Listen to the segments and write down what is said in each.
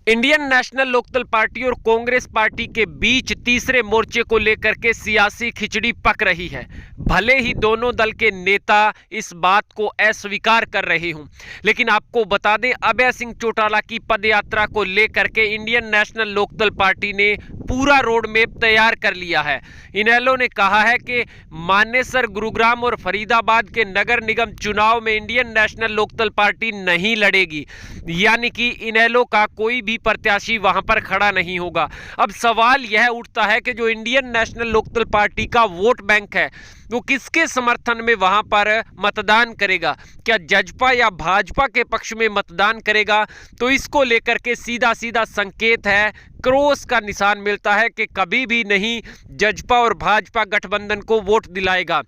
Indian national Lokdal party और Congress party के बीच तीसरे मोर्चे को लेकर के सियासी खिचड़ी पक रही है। भले ही दोनों दल के नेता इस बात को अस्वीकार कर रहे हों, लेकिन आपको बता दें, अभय सिंह चौटाला की पदयात्रा को लेकर के इंडियन नेशनल लोकदल पार्टी ने पूरा रोड मैप तैयार कर लिया है। इनेलो ने कहा है कि मानेसर, गुरुग्राम और फरीदाबाद के नगर निगम चुनाव में इंडियन नेशनल लोकदल पार्टी नहीं लड़ेगी, यानी कि इनेलो का कोई भी प्रत्याशी वहां पर खड़ा नहीं होगा। अब सवाल यह उठता है कि जो इंडियन नेशनल लोकदल पार्टी का वोट बैंक है वो किसके समर्थन में वहां पर मतदान करेगा, क्या जजपा या भाजपा के पक्ष में मतदान करेगा। तो इसको लेकर के सीधा सीधा संकेत है, क्रॉस का निशान मिलता है कि कभी भी नहीं जजपा और भाजपा गठबंधन को वोट दिलाएगा।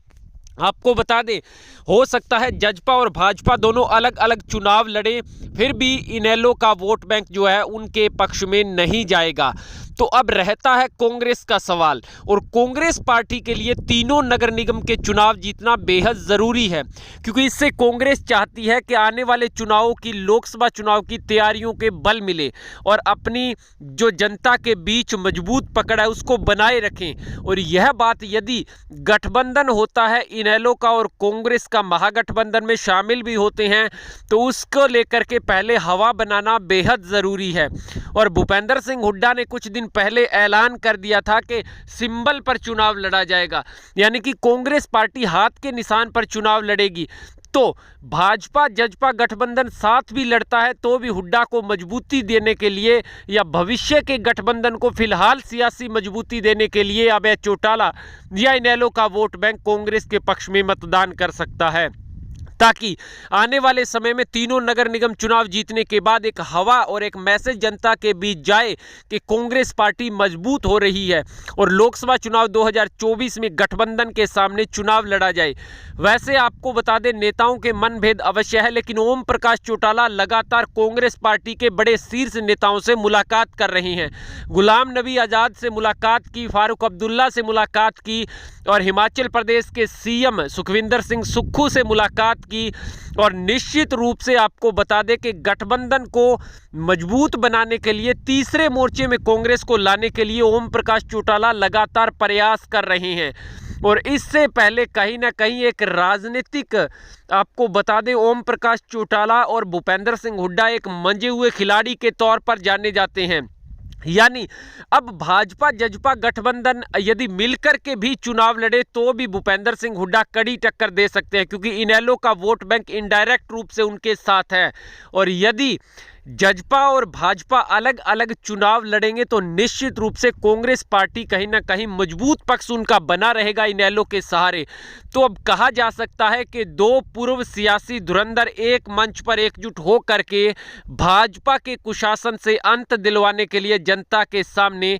आपको बता दें, हो सकता है जजपा और भाजपा दोनों अलग अलग चुनाव लड़े, फिर भी इनेलो का वोट बैंक जो है उनके पक्ष में नहीं जाएगा। तो अब रहता है कांग्रेस का सवाल, और कांग्रेस पार्टी के लिए तीनों नगर निगम के चुनाव जीतना बेहद ज़रूरी है, क्योंकि इससे कांग्रेस चाहती है कि आने वाले चुनावों की, लोकसभा चुनाव की तैयारियों के बल मिले और अपनी जो जनता के बीच मजबूत पकड़ है उसको बनाए रखें। और यह बात यदि गठबंधन होता है इनेलो का और कांग्रेस का, महागठबंधन में शामिल भी होते हैं, तो उसको लेकर के पहले हवा बनाना बेहद ज़रूरी है। और भूपेंद्र सिंह हुड्डा ने कुछ दिन पहले ऐलान कर दिया था कि सिंबल पर चुनाव लड़ा जाएगा, यानी कि कांग्रेस पार्टी हाथ के निशान पर चुनाव लड़ेगी। तो भाजपा जजपा गठबंधन साथ भी लड़ता है तो भी हुड्डा को मजबूती देने के लिए या भविष्य के गठबंधन को फिलहाल सियासी मजबूती देने के लिए अभय चौटाला या इनेलो का वोट बैंक कांग्रेस के पक्ष में मतदान कर सकता है, ताकि आने वाले समय में तीनों नगर निगम चुनाव जीतने के बाद एक हवा और एक मैसेज जनता के बीच जाए कि कांग्रेस पार्टी मजबूत हो रही है और लोकसभा चुनाव 2024 में गठबंधन के सामने चुनाव लड़ा जाए। वैसे आपको बता दें, नेताओं के मनभेद अवश्य है, लेकिन ओम प्रकाश चौटाला लगातार कांग्रेस पार्टी के बड़े शीर्ष नेताओं से मुलाकात कर रहे हैं। गुलाम नबी आज़ाद से मुलाकात की, फारूक अब्दुल्ला से मुलाकात की और हिमाचल प्रदेश के सीएम सुखविंदर सिंह सुक्खू से मुलाकात की। और निश्चित रूप से आपको बता दें कि गठबंधन को मजबूत बनाने के लिए, तीसरे मोर्चे में कांग्रेस को लाने के लिए ओम प्रकाश चौटाला लगातार प्रयास कर रहे हैं। और इससे पहले कहीं ना कहीं एक राजनीतिक, आपको बता दें, ओम प्रकाश चौटाला और भूपेंद्र सिंह हुड्डा एक मंजे हुए खिलाड़ी के तौर पर जाने जाते हैं। यानी अब भाजपा जजपा गठबंधन यदि मिलकर के भी चुनाव लड़े तो भी भूपेंद्र सिंह हुड्डा कड़ी टक्कर दे सकते हैं, क्योंकि इनेलो का वोट बैंक इनडायरेक्ट रूप से उनके साथ है। और यदि जजपा और भाजपा अलग अलग चुनाव लड़ेंगे तो निश्चित रूप से कांग्रेस पार्टी कहीं ना कहीं मजबूत पक्ष उनका बना रहेगा इनेलो के सहारे। तो अब कहा जा सकता है कि दो पूर्व सियासी धुरंधर एक मंच पर एकजुट हो करके भाजपा के कुशासन से अंत दिलवाने के लिए जनता के सामने